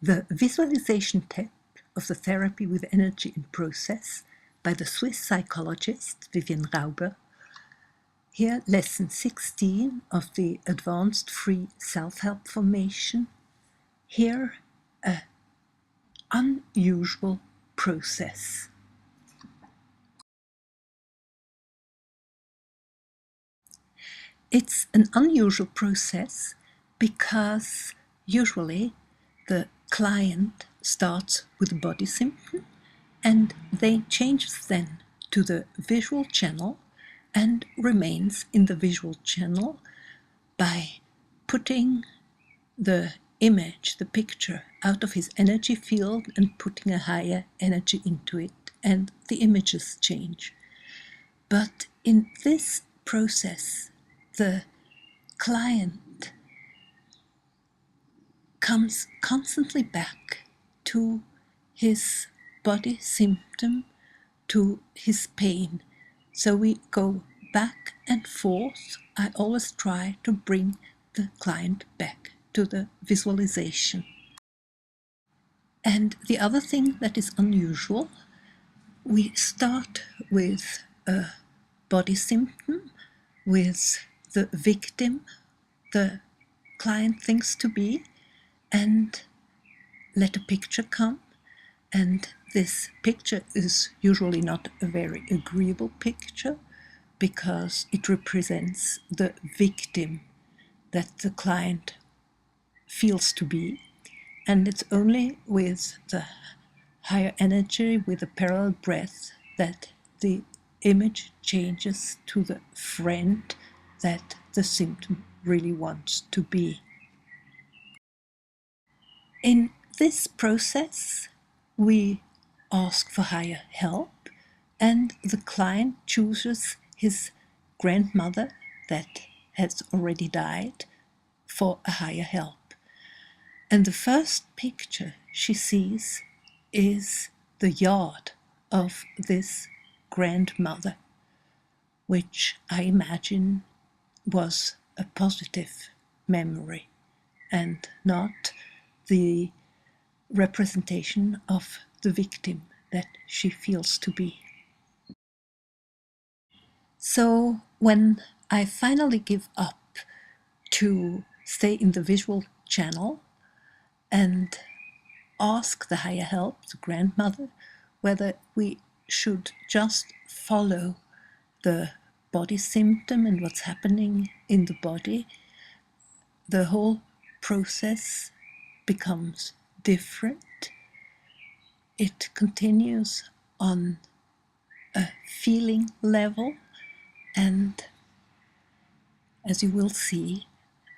The Visualisation TEP of the Therapy with Energy in Process by the Swiss Psychologist Vivienne Rauber. Here, lesson 16 of the Advanced Free Self-Help Formation. Here, an unusual process. It's an unusual process because usually the client starts with a body symptom and they changes then to the visual channel and remains in the visual channel by putting the image, the picture, out of his energy field and putting a higher energy into it, and the images change. But in this process, the client comes constantly back to his body symptom, to his pain. So we go back and forth. I always try to bring the client back to the visualization. And the other thing that is unusual, we start with a body symptom, with the victim the client thinks to be, and let a picture come. And this picture is usually not a very agreeable picture because it represents the victim that the client feels to be. And it's only with the higher energy, with a parallel breath, that the image changes to the friend that the symptom really wants to be. In this process, we ask for higher help, and the client chooses his grandmother that has already died for a higher help. And the first picture she sees is the yard of this grandmother, which I imagine was a positive memory and not the representation of the victim that she feels to be. So when I finally give up to stay in the visual channel and ask the higher help, the grandmother, whether we should just follow the body symptom and what's happening in the body, the whole process becomes different. It continues on a feeling level, and as you will see,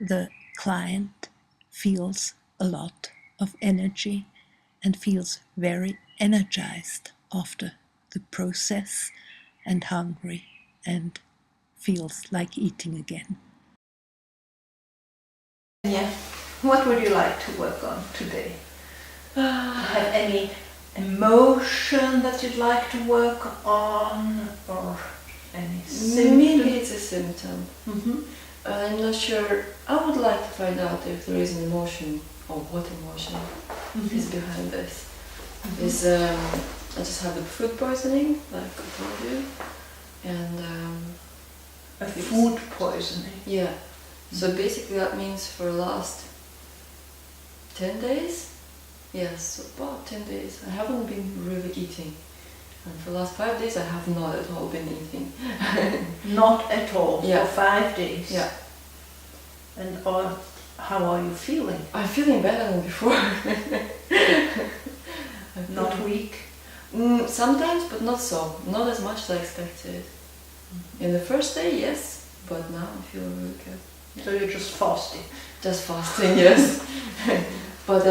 the client feels a lot of energy and feels very energized after the process and hungry and feels like eating again. Yeah. What would you like to work on today? Have any emotion that you'd like to work on, or any symptom? Maybe it's a symptom. I'm not sure. I would like to find out if there is an emotion, or what emotion is behind this. Is I just had the food poisoning, like I told you, and a food poisoning. Yeah. So basically that means for the last 10 days, yes, about 10 days, I haven't been really eating. And for the last 5 days I have not at all been eating. Not at all, yeah. For 5 days? Yeah. And how are you feeling? I'm feeling better than before. Not weak? Sometimes, but not so. Not as much as I expected. In the first day, yes, but now I feel really good. So you're just fasting? Just fasting, yes. But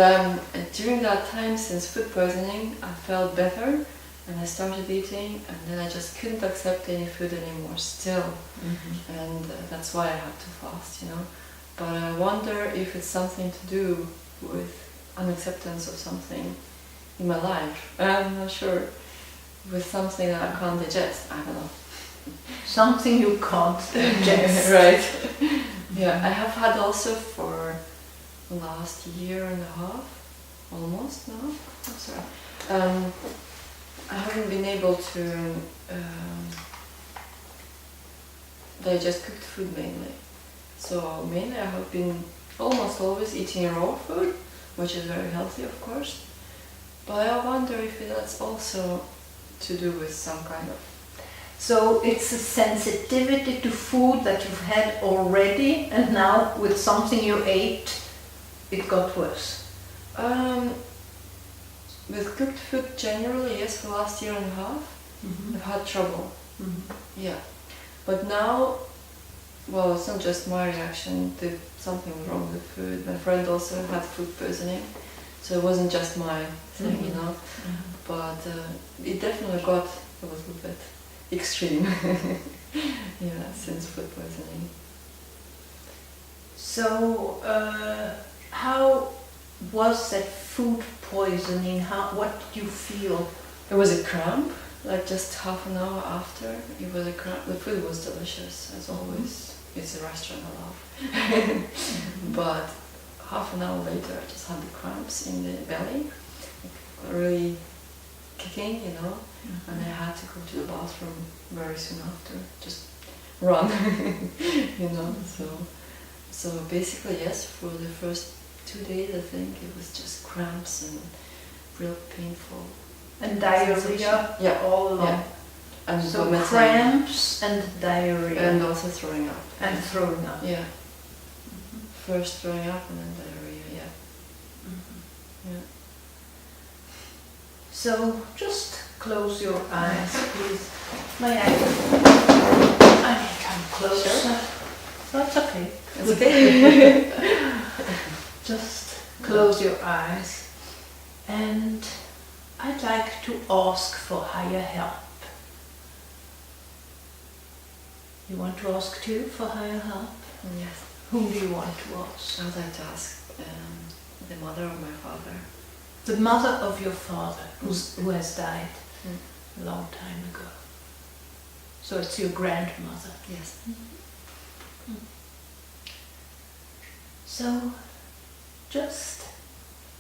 during that time, since food poisoning, I felt better and I started eating, and then I just couldn't accept any food anymore still. And that's why I had to fast, you know. But I wonder if it's something to do with unacceptance of something in my life. I'm not sure. With something that I can't digest, I don't know. Something you can't digest. Right. Yeah, I have had also for the last year and a half almost now. Oh, sorry. I haven't been able to digest cooked food mainly. So mainly I have been almost always eating raw food, which is very healthy, of course. But I wonder if that's also to do with some kind of... So it's a sensitivity to food that you've had already, and now with something you ate, it got worse. With cooked food generally, yes, for the last year and a half, I've had trouble. Yeah. But now, well, it's not just my reaction, something was wrong with food. My friend also had food poisoning, so it wasn't just my thing, you know. But it definitely got a little bit extreme, yeah, since food poisoning. So, how was that food poisoning? What did you feel? It was a cramp, like just half an hour after. It was a cramp. The food was delicious, as always. It's a restaurant I love. But half an hour later, I just had the cramps in the belly, really kicking, you know, and I had to go to the bathroom very soon after, just run, you know. So basically, yes, for the first 2 days, I think it was just cramps and real painful. And diarrhea? Yeah, all along. Yeah. And so vomiting. Cramps and diarrhea. And also throwing up. And throwing up. Yeah. First throwing up and then diarrhea, yeah. Yeah. So just close your eyes, please. May I come closer? Sure. No, it's okay. It's okay. Just close your eyes, and I'd like to ask for higher help. You want to ask too for higher help? Yes. Whom do you want to ask? I would like to ask the mother of my father. The mother of your father, who has died Mm. a long time ago. So it's your grandmother. Yes. So just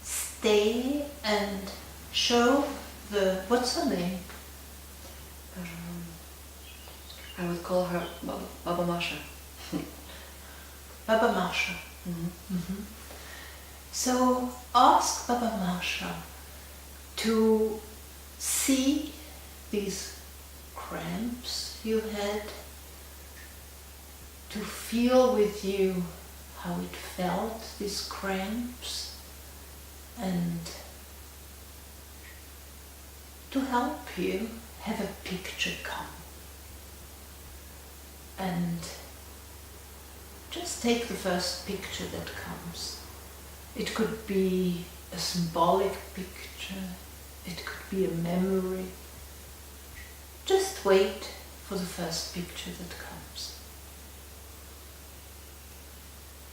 stay and show what's her name? I would call her Baba Masha. Baba Masha. So ask Baba Masha to see these cramps you had, to feel with you how it felt, these cramps, and to help you have a picture come. And just take the first picture that comes. It could be a symbolic picture, it could be a memory. Just wait for the first picture that comes.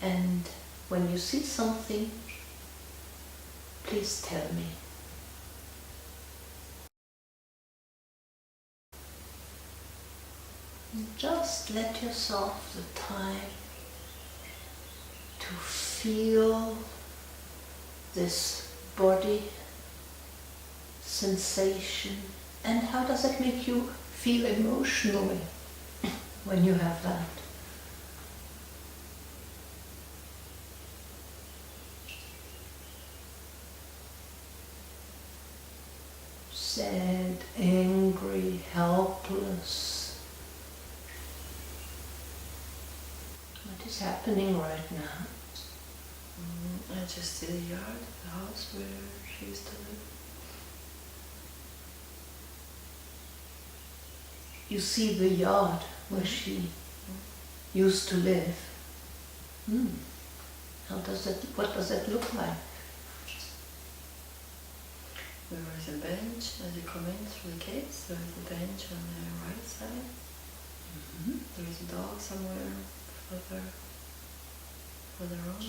And when you see something, please tell me. Just let yourself the time to feel this body sensation, and how does it make you feel emotionally when you have that? Sad, angry, helpless. What is happening right now? I just see the yard, the house where she used to live. You see the yard where she used to live. What does that look like? There is a bench as you come in through the gates. There is a bench on the right side. There is a dog somewhere further on.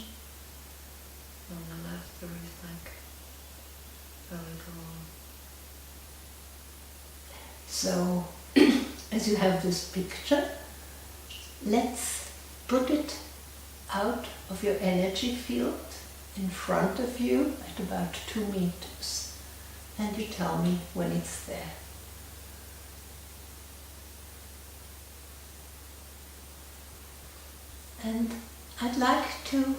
On the left there is like a little... So, as you have this picture, let's put it out of your energy field in front of you at about 2 meters, and you tell me when it's there. And I'd like to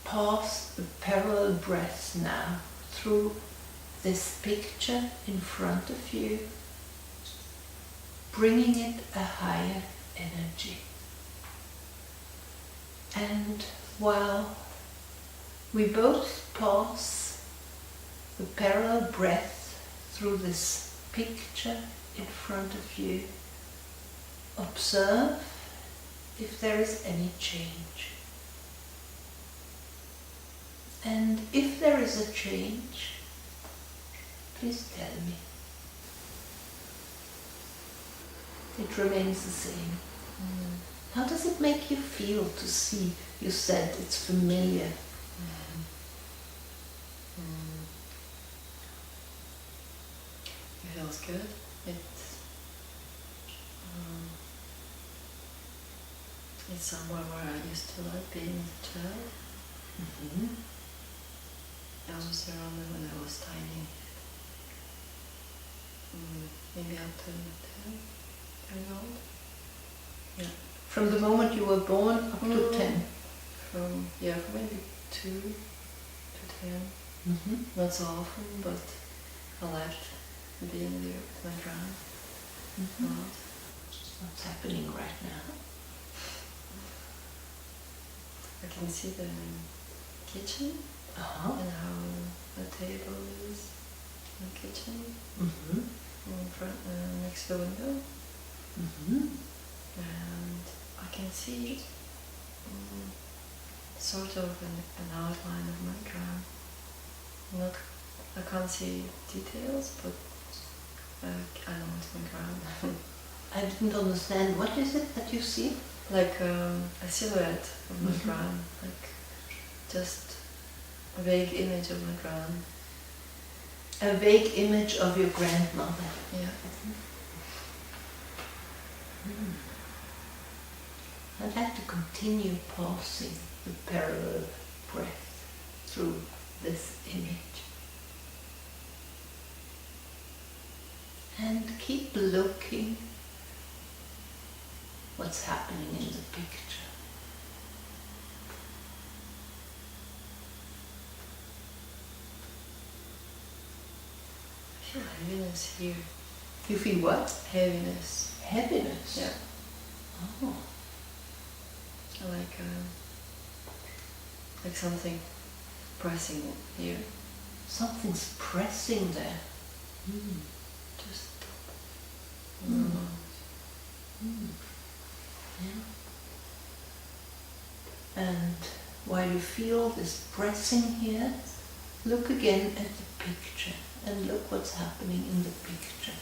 pass the parallel breath now through this picture in front of you, bringing it a higher energy. And while we both pass the parallel breath through this picture in front of you, observe if there is any change. And if there is a change, please tell me. It remains the same. How does it make you feel to see? You said it's familiar. It feels good. It's somewhere where I used to like being a child. I was around when I was tiny. Maybe up to 10 years old. Yeah. From the moment you were born up to 10? From maybe 2 to 10. Not so often, but I liked being there with my grand a lot. What's happening right now? I can see the kitchen and how the table is in the kitchen in front, next to the window. And I can see sort of an outline of my grand. I can't see details, but I know it's my grand. I didn't understand. What is it that you see? Like a silhouette of my grand, like just a vague image of my grand. A vague image of your grandmother. Yeah. I'd like to continue passing the parallel breath through this image. And keep looking what's happening in the picture. I feel heaviness here. You feel what? Heaviness. Heaviness? Yeah. Oh. Like something pressing here. Something's pressing there. Just Yeah. And while you feel this pressing here, look again at the picture and look what's happening in the picture.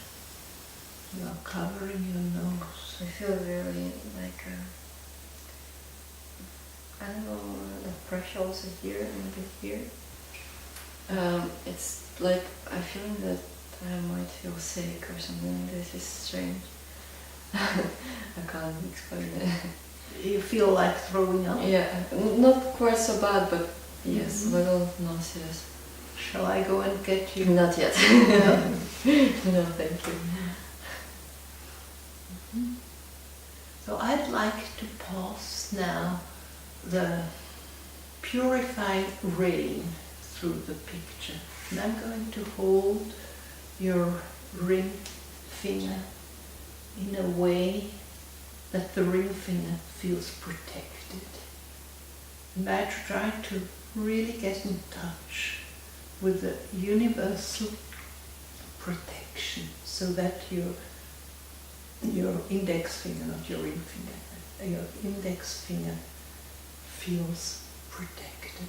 You are covering your nose. I feel really like I don't know, the pressure also here and a bit here. It's like I'm feeling that I might feel sick or something. This is strange. I can't explain it. You feel like throwing up? Yeah, not quite so bad, but yes, a little nauseous. Shall I go and get you? Not yet. No? No, thank you. So I'd like to pass now the purifying rain through the picture. And I'm going to hold your ring finger in a way that the ring finger feels protected. And I try to really get in touch with the universal protection so that your index finger, not your ring finger, your index finger feels protected.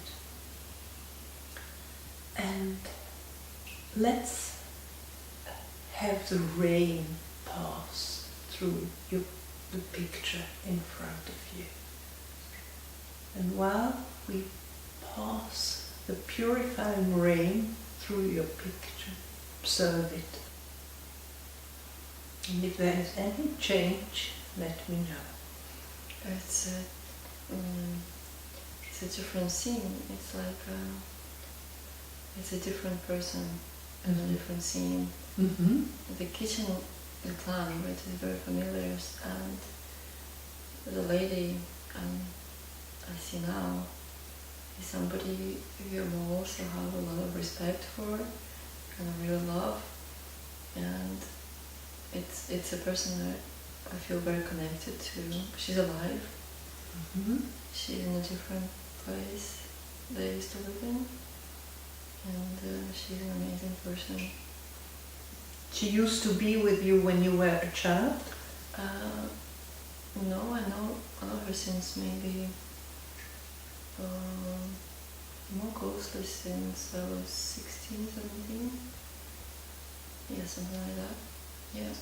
And let's have the rain pass through the picture in front of you. And while we pass the purifying rain through your picture, observe it. And if there is any change, let me know. It's it's a different scene. It's like it's a different person and a different scene. Mm-hmm. The kitchen in plan, it is very familiar, and the lady I see now is somebody you also have a lot of respect for and a real love, and it's a person that I feel very connected to. She's alive. Mm-hmm. She's in a different place they used to live in, and she's an amazing person. She used to be with you when you were a child? No, I know her since maybe more closely since I was 16, 17. Yeah, something like that. Yeah.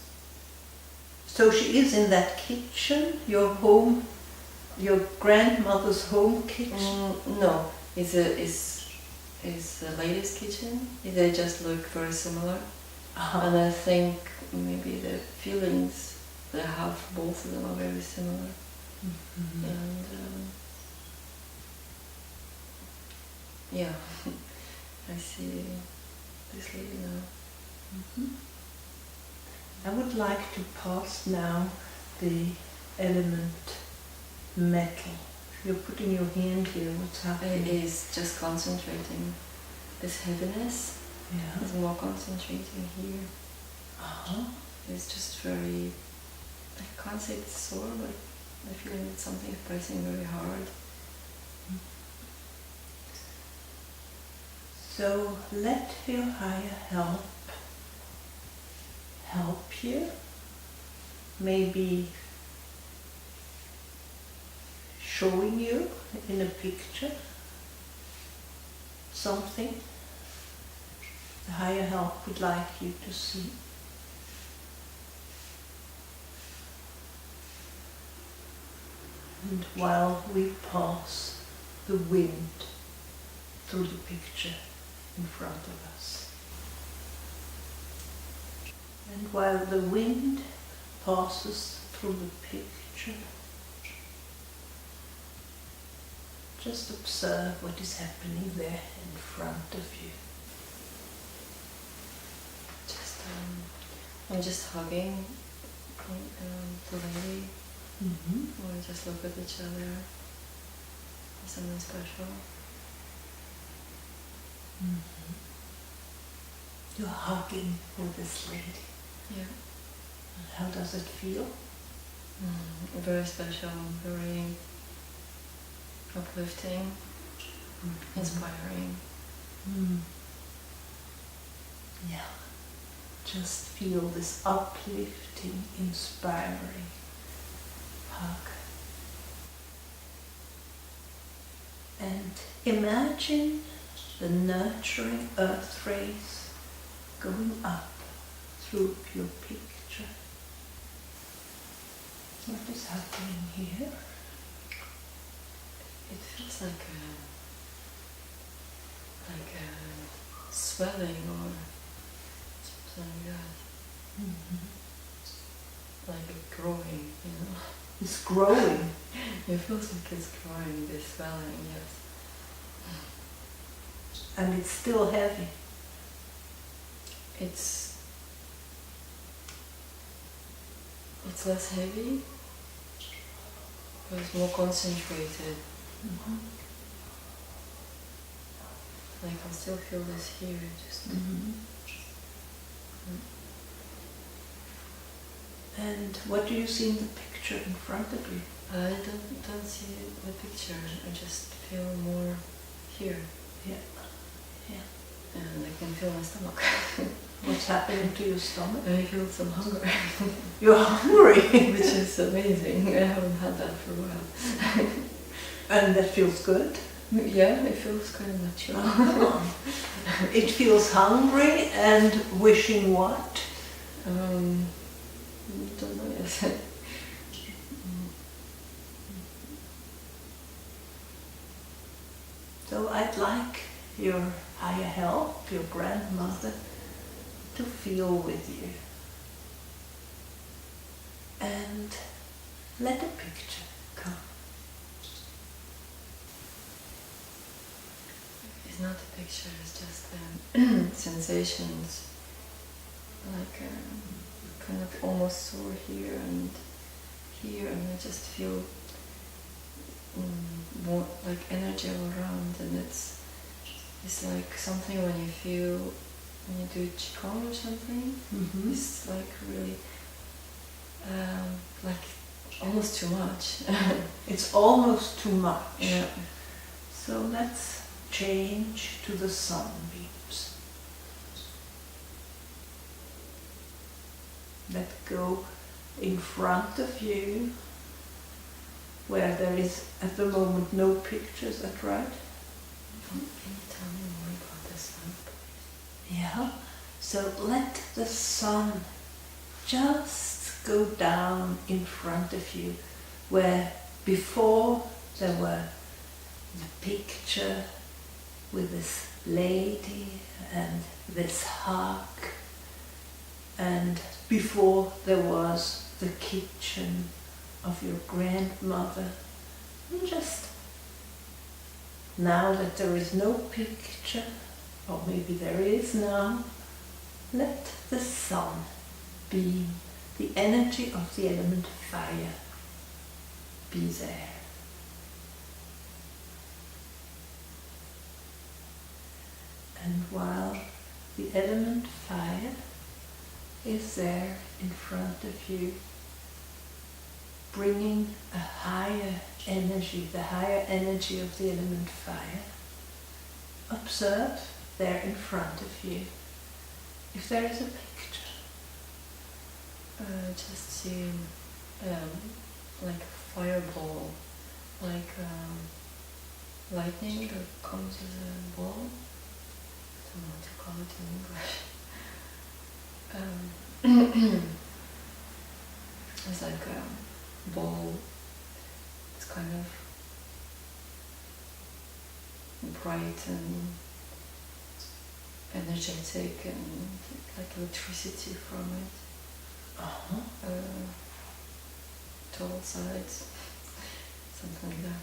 So she is in that kitchen, your home, your grandmother's home kitchen? No, it's the lady's kitchen. They just look very similar. Uh-huh. And I think maybe the feelings they have, both of them, are very similar. Mm-hmm. And yeah, I see this lady now. Mm-hmm. I would like to pass now the element metal. You're putting your hand here, what's happening? It is just concentrating. This heaviness Yeah. is more concentrating here. Uh-huh. It's just very, I can't say it's sore, but I feel that something is pressing very hard. So let your higher help you. Maybe showing you in a picture something the higher help would like you to see. And while we pass the wind through the picture in front of us, and while the wind passes through the picture, just observe what is happening there in front of you. I'm just hugging the lady. Mm-hmm. We just look at each other. Something special. Mm-hmm. You're hugging with this lady. Yeah. And how does it feel? Very special, very uplifting, inspiring. Mm. Yeah. Just feel this uplifting, inspiring hug. And imagine the nurturing earth rays going up through your picture. What is happening here? It feels like a swelling or something like that. Mm-hmm. Like a growing, you know. It's growing. It feels like it's growing, this swelling, yes. And it's still heavy. It's less heavy, but it's more concentrated. Mm-hmm. I can still feel this here, just. Mm-hmm. And what do you see in the picture in front of you? I don't see the picture. I just feel more here. Yeah. Yeah. And I can feel my stomach. What's happening to your stomach? I feel some hunger. You're hungry. Which is amazing. I haven't had that for a while. And that feels good? Yeah, it feels kind of natural. It feels hungry and wishing what? Don't know yet. So I'd like your higher help, your grandmother, to feel with you. And let a picture come. it's not a picture, it's just sensations, like kind of almost sore here, and I just feel more like energy all around, and it's like something when you feel when you do qigong or something. Mm-hmm. It's like really like almost too much. It's almost too much. Yeah. So let's change to the sunbeams that go in front of you, where there is at the moment no pictures, at right? Can you tell me more about the sun? Yeah. So let the sun just go down in front of you, where before there were the picture with this lady and this hug, and before there was the kitchen of your grandmother. And just now that there is no picture, or maybe there is now, let the sun beam, the energy of the element fire, be there. And while the element fire is there in front of you, bringing a higher energy, the higher energy of the element fire, observe there in front of you if there is a picture. Just see like a fireball, like lightning that comes as a ball. I don't know what to call it in English. It's like a ball. It's kind of bright and energetic, and like electricity from it. To all sides, something like that.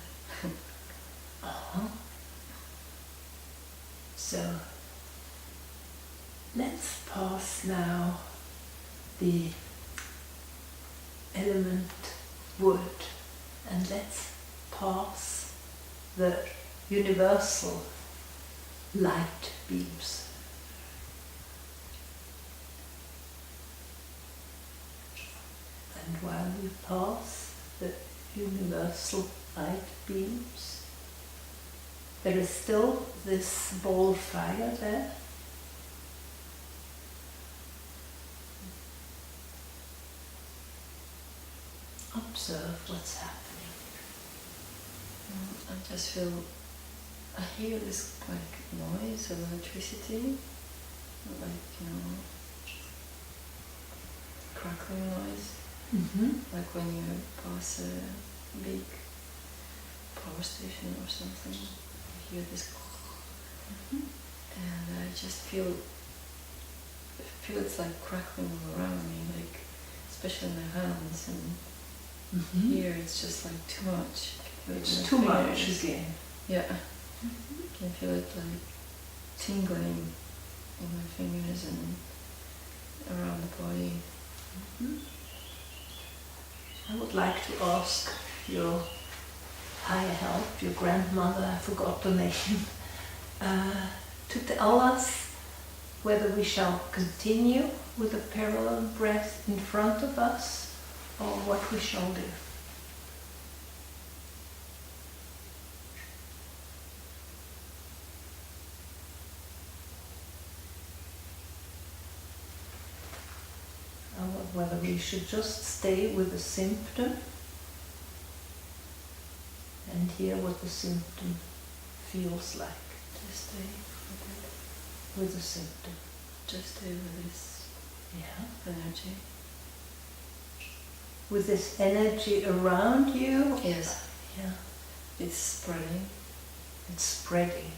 So let's pass now the element wood, and let's pass the universal light beams. And while we pass the universal light beams, there is still this ball of fire there. Observe what's happening. I just feel, I hear this like noise of electricity, like, you know, crackling noise. Mm-hmm. Like when you pass a big power station or something, you hear this, and I just feel it's like crackling all around me, like especially in my hands, and here it's just like too much. It's too much again. Yeah, I can feel it like tingling in my fingers and around the body. I would like to ask your higher help, your grandmother, I forgot the name, to tell us whether we shall continue with a parallel breath in front of us or what we shall do. Whether we should just stay with the symptom and hear what the symptom feels like. Just stay with the symptom. Just stay with this energy. With this energy around you? Yes. Yeah. It's spreading. It's spreading.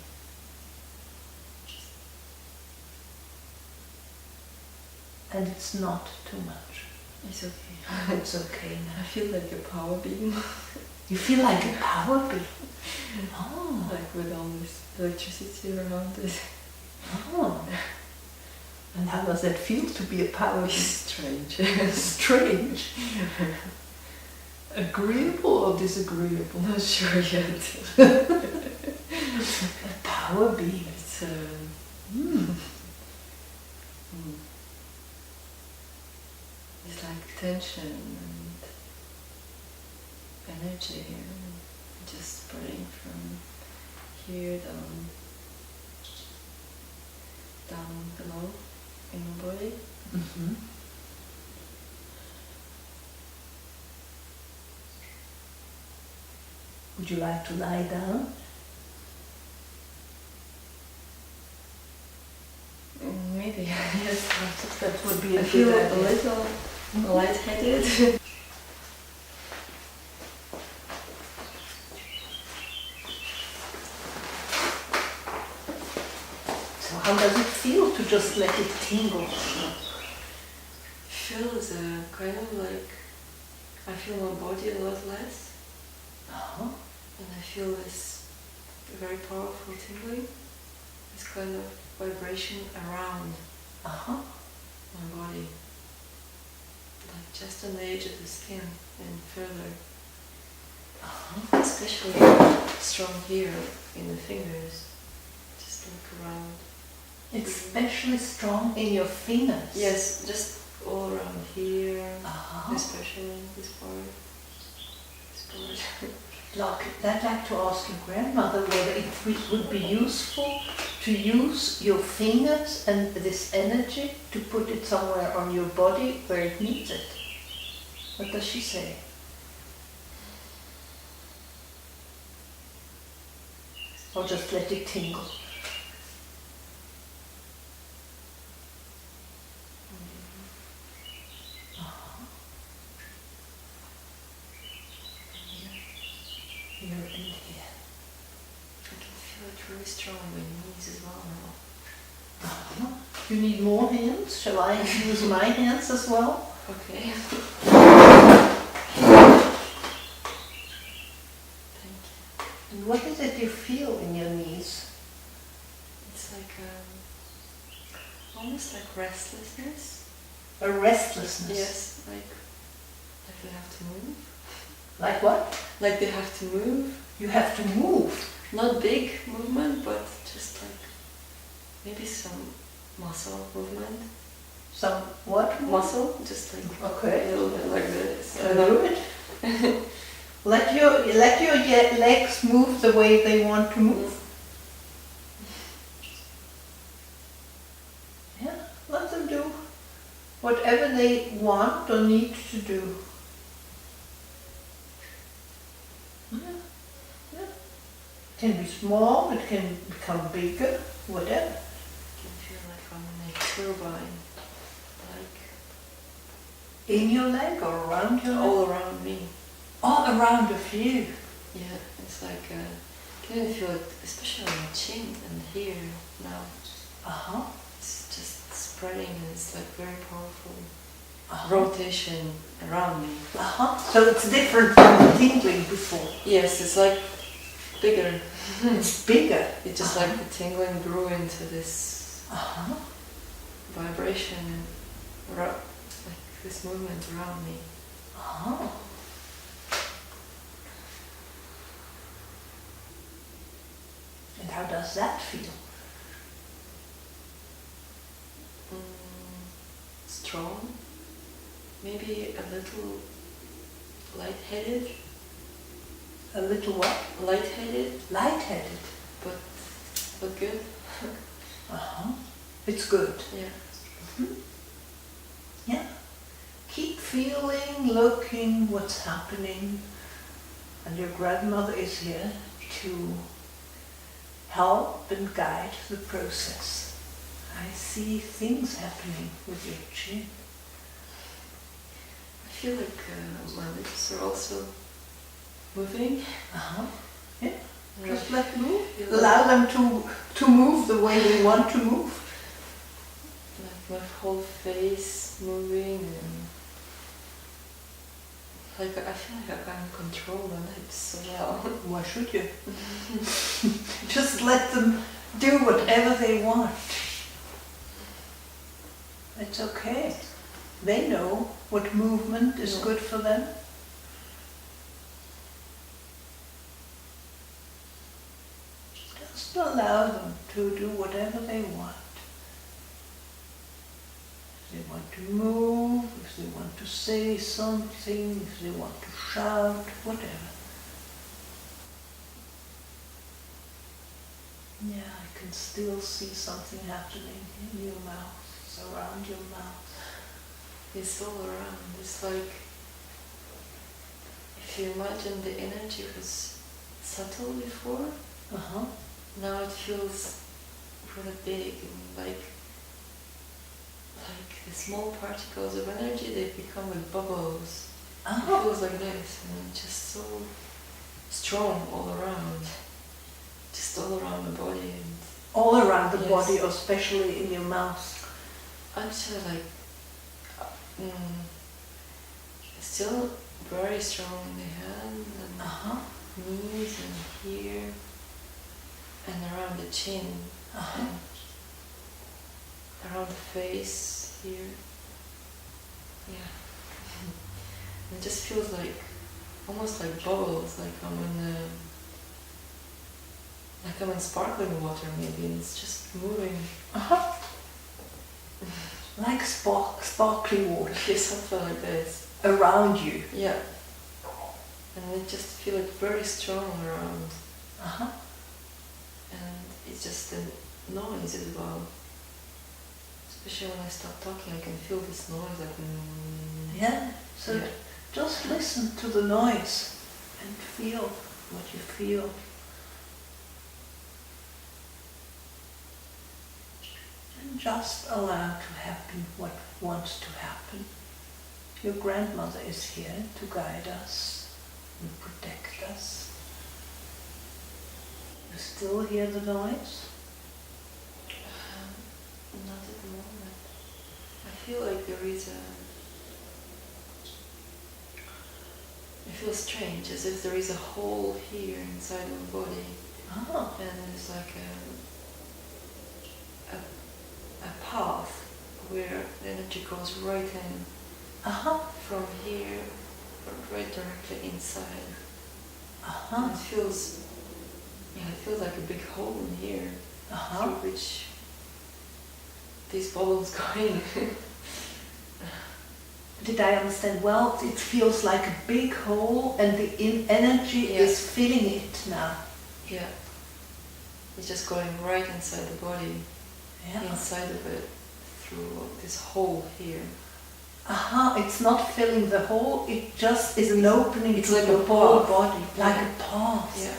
And it's not too much. It's okay. It's okay I now. feel like a power beam. You feel like a power beam. Oh. Like with all this electricity around it. Oh. And how does that feel to be a power beam? Strange. Strange. Agreeable or disagreeable? Not sure yet. A power beam. It's it's like tension and energy and just spreading from here down below in my body. Mm-hmm. Would you like to lie down? Maybe, yes. That would be a I feel good a idea. little lightheaded. So how does it feel to just let it tingle? Feels kind of like I feel my body a lot less, Uh-huh. and I feel this very powerful tingling, this kind of vibration around Uh-huh. my body, like just on the edge of the skin and further, Uh-huh. especially strong here in the fingers, just like around. It's especially strong in your fingers. Yes, just all around here, Uh-huh. especially this part. This part. I'd like to ask your grandmother whether it would be useful to use your fingers and this energy to put it somewhere on your body where it needs it. What does she say? Or just let it tingle? Here and here. I can feel it really strong in my knees as well now. Uh-huh. You need more hands? Shall I use my hands as well? Okay. Thank you. And what is it you feel in your knees? It's like almost like restlessness. A restlessness. Yes, like they have to move. Like what? Like they have to move. You have to move. Not big movement, but just like maybe some muscle movement. Some what? Muscle, just like Okay. a little bit like this. A little bit. Let your legs move the way they want to move. Yeah, let them do whatever they want or need to do. Yeah. Yeah. It can be small, it can become bigger, whatever. I can feel like I'm in a turbine, like In your leg or around your leg? all around me. All around of you. Yeah, it's like I can even feel it, especially on my chin and here now. Uh-huh. It's just spreading and it's like very powerful Uh-huh. rotation around me. Uh-huh. So it's different from the tingling before. Yes, it's like bigger. It's bigger. It's just like the tingling grew into this Uh-huh. vibration and like this movement around me. Uh-huh. And how does that feel? Strong, maybe a little lightheaded. A little what? Lightheaded, Lightheaded. but good. Uh-huh. It's good. Yeah. Yeah. Keep feeling, looking what's happening. And your grandmother is here to help and guide the process. I see things happening with your chin. I feel like my lips are also moving. Uh-huh. Yeah. And Just I let move. feel Allow them to move the way they want to move. like my whole face moving and Like I feel like I can control my lips so well. Why should you? Just let them do whatever they want. It's okay. They know what movement is good for them. Just allow them to do whatever they want. If they want to move, if they want to say something, if they want to shout, whatever. Yeah, I can still see something happening in your mouth, it's around your mouth. It's all around. It's like, if you imagine the energy was subtle before, now it feels really big, and like the small particles of energy, they become like bubbles. It feels like this, and it's just so strong all around. Just all around the body. And all around the body, or especially in your mouth? Actually, like, still very strong in the hand and knees and here and around the chin and around the face here. Yeah. It just feels like almost like bubbles, like I'm in sparkling water maybe, and it's just moving. Like sparkling water. Yeah, something like this. Around you. Yeah. And I just feel it very strong around. And it's just the noise as well. Especially when I stop talking, I can feel this noise like Yeah. So just listen to the noise and feel what you feel. And just allow to happen what wants to happen. Your grandmother is here to guide us and protect us. You still hear the noise? Not at the moment. I feel like there is I feel strange, as if there is a hole here inside my body. And there's like a path where the energy goes right in from here, right directly inside. And it feels like a big hole in here through which these bubbles go in. Did I understand well? It feels like a big hole and the energy is filling it now. Yeah. It's just going right inside the body. Inside of it, through this hole here. It's not filling the hole, it just is an opening it's to like your a whole path. body. Like a path. Yeah.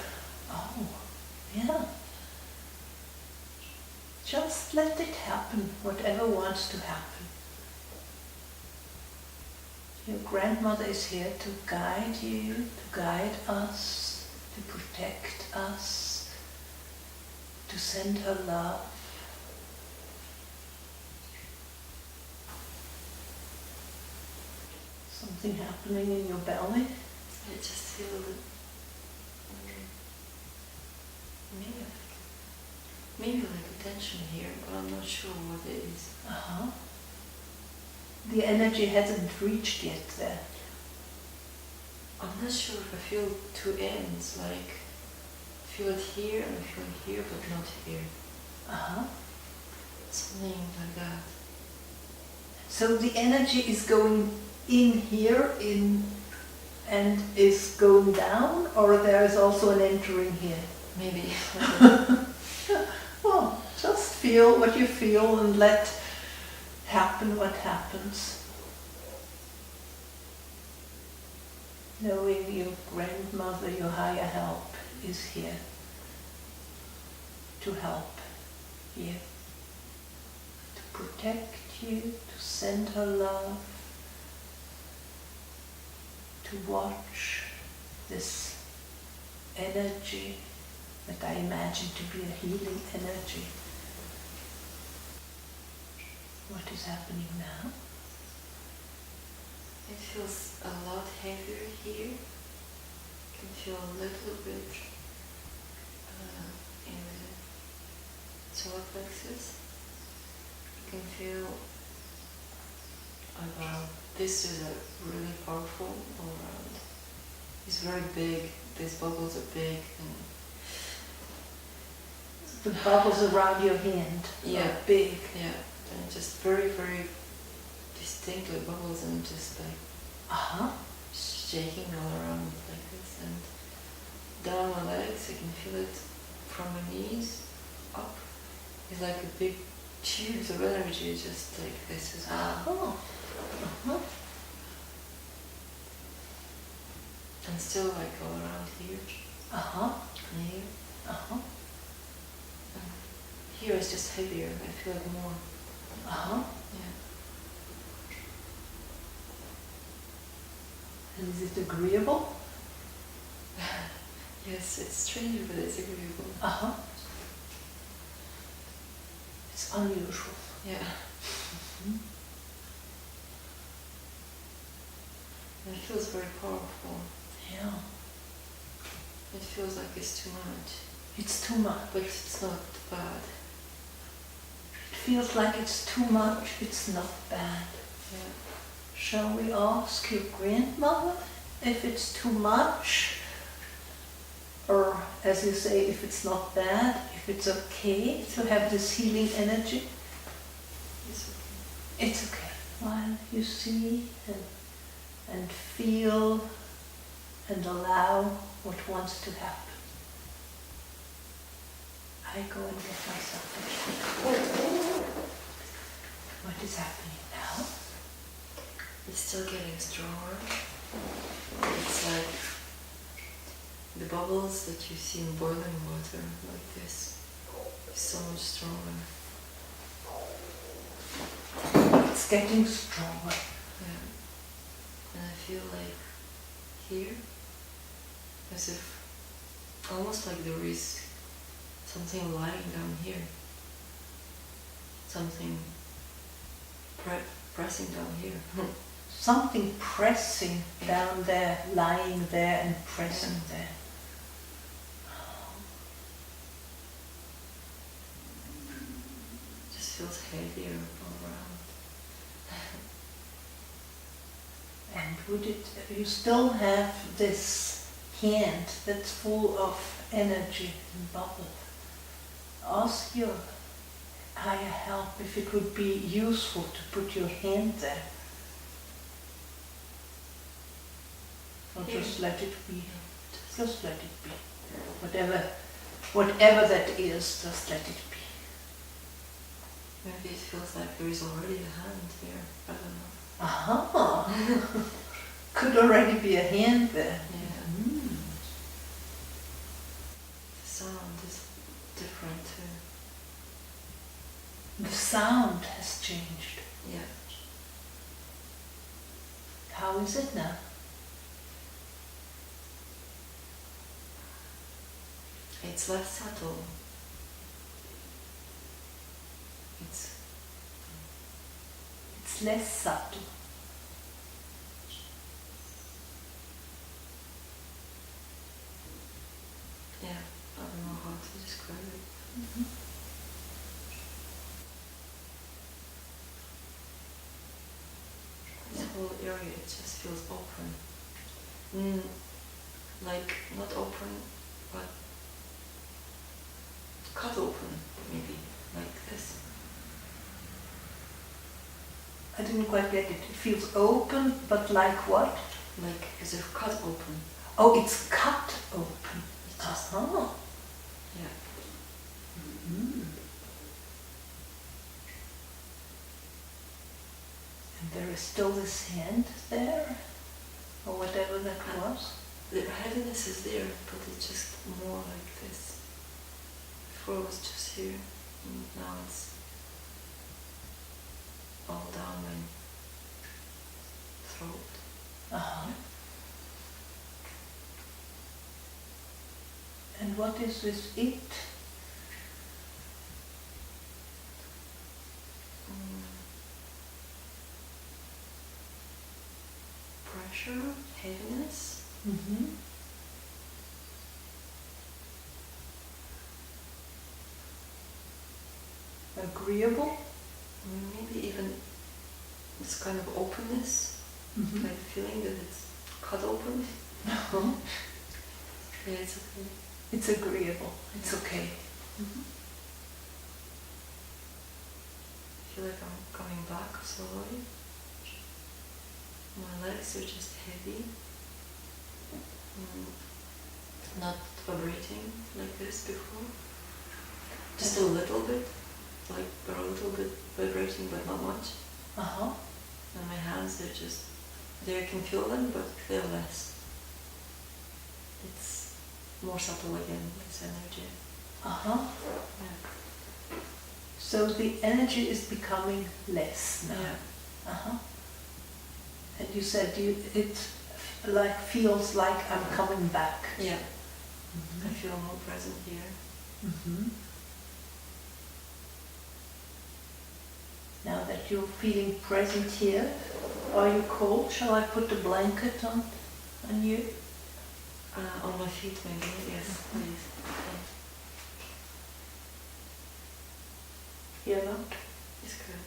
Oh, yeah. Just let it happen, whatever wants to happen. Your grandmother is here to guide you, to guide us, to protect us, to send her love. Something happening in your belly? I just feel maybe like a tension here, but I'm not sure what it is. The energy hasn't reached yet there. I'm not sure if I feel two ends, like I feel it here and I feel it here, but not here. Something like that. So the energy is going in here, and is going down, or there is also an entering here? Maybe. Well, just feel what you feel and let happen what happens. Knowing your grandmother, your higher help, is here to help you, to protect you, to send her love, to watch this energy that I imagine to be a healing energy. What is happening now? It feels a lot heavier here. You can feel a little bit in the solar plexus. You can feel about this is a really powerful all around. It's very big. These bubbles are big and The bubbles around your hand yeah, are big. yeah, and just very, very distinctly bubbles and just like Uh-huh. shaking all around like this. And down my legs, I can feel it from my knees up. It's like a big tubes of energy, just like this as well. Oh. Uh-huh. And still like all around here Uh-huh. and here. Uh-huh. And here is just heavier. I feel it more. Uh-huh. Yeah. And is it agreeable? Yes, it's strange, but it's agreeable. Uh-huh. It's unusual. Yeah. Mhm. And it feels very powerful. Yeah. It feels like it's too much, It's too much. but it's not bad. It feels like it's too much. It's not bad. Yeah. Shall we ask your grandmother if it's too much? Or, as you say, if it's not bad, if it's okay to have this healing energy? It's okay. It's okay. While you see and feel and allow what wants to happen. I go and get myself a drink. What is happening now? It's still getting stronger. It's like the bubbles that you see in boiling water, like this, is so much stronger. It's getting stronger. Yeah. And I feel like here, as if, almost like there is something lying down here. Something pressing down here. Something pressing down there, lying there and pressing there. Just feels heavier all around. And would it, you still have this hand that's full of energy and bubble. Ask your higher help if it would be useful to put your hand there. Or just let it be. Just let it be. Whatever that is, just let it be. Maybe it feels like there is already a hand here. I don't know. Aha! Could already be a hand there. Yeah. Mm. The sound is different too. The sound has changed. Yeah. How is it now? It's less subtle. It's Less subtle. yeah. I don't know how to describe it. Mm-hmm. This whole area, it just feels open. Like not open, but cut open, maybe like this. I didn't quite get it. It feels open, but like what? Like as if cut open. Oh, it's cut open. It's just Uh-huh. yeah. Mm. And there is still this hand there, or whatever that was. The heaviness is there, but it's just more like this. Before it was just here, and now it's all down my throat. Uh-huh. And what is this it? pressure, heaviness. Mm-hmm. Agreeable? Maybe even this kind of openness, Mm-hmm. like feeling that it's cut open. Uh-huh. Yeah, it's okay. It's agreeable. It's okay. I feel like I'm coming back slowly. My legs are just heavy. Not vibrating like this before. Just a little bit. Like they're a little bit vibrating but not much. Uh-huh. And my hands are just, there I can feel them but they're less. It's more subtle again, this energy. Uh-huh. Yeah. So the energy is becoming less now. Yeah. Uh-huh. And you said it like feels like I'm coming back. Yeah. Mm-hmm. I feel more present here. Mm-hmm. Now that you're feeling present here, are you cold? Shall I put a blanket on you? On my feet maybe, yes, please. You're not? It's good.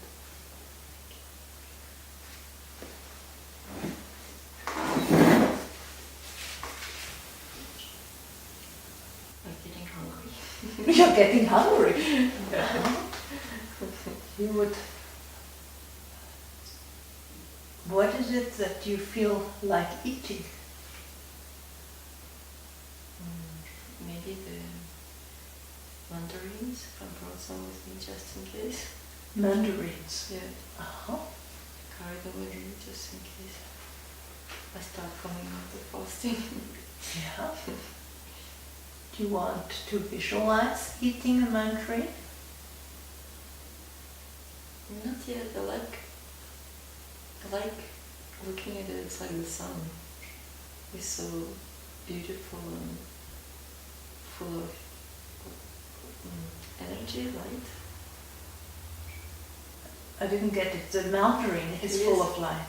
I'm getting hungry. You're getting hungry. You would. What is it that you feel like eating? Maybe the mandarins. I brought some with me just in case. Mandarins. Yeah. Uh-huh. Carry them with me just in case I start coming out of fasting. Yeah. Do you want to visualize eating a mandarin? Not yet. I like looking at it. It's like the sun. It's so beautiful and full of energy, light. I didn't get it. The mandarin is Yes. full of light.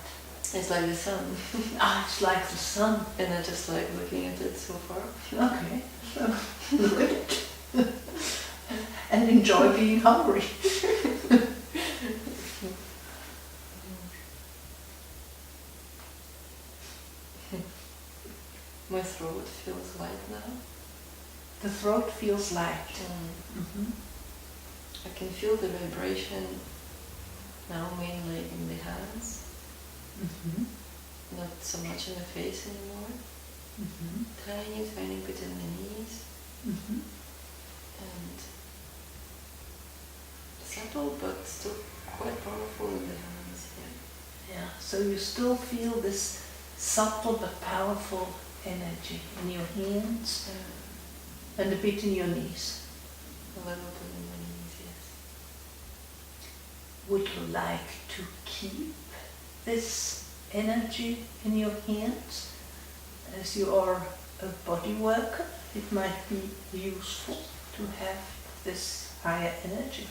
It's like the sun. Ah, it's like the sun. And I just like looking at it so far. Okay. So look at it. And enjoy being hungry. My throat feels light now. The throat feels light. Mm-hmm. I can feel the vibration now mainly in the hands, Mm-hmm. not so much in the face anymore. Mm-hmm. Tiny bit in the knees, Mm-hmm. and subtle but still quite powerful in the hands. Yeah. So you still feel this subtle but powerful energy in your hands Yeah. and a bit in your knees. A little bit in my knees, yes. Would you like to keep this energy in your hands? As you are a body worker, it might be useful to have this higher energy.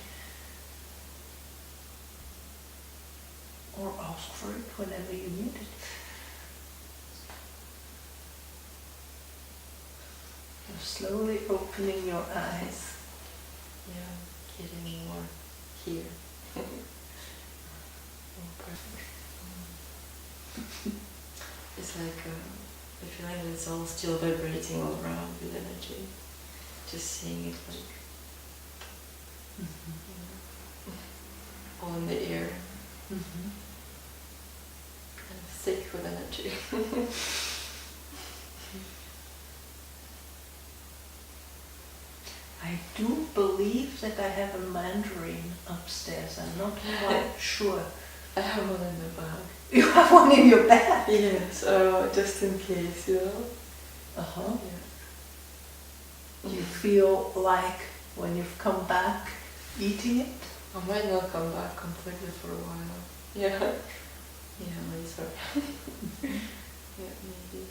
Or ask for it whenever you need it. You're slowly opening your eyes. Yeah, getting more here. More perfect. It's like I feel like it's all still vibrating all around with energy. Just seeing it like all in the air Mm-hmm. and thick with energy. I do believe that I have a mandarin upstairs. I'm not quite sure. I have one in the bag. You have one in your bag? Yes, just in case, you know. Uh-huh. Yeah. You feel like when you've come back eating it? I might not come back completely for a while. Yeah. Yeah, later. Yeah, maybe.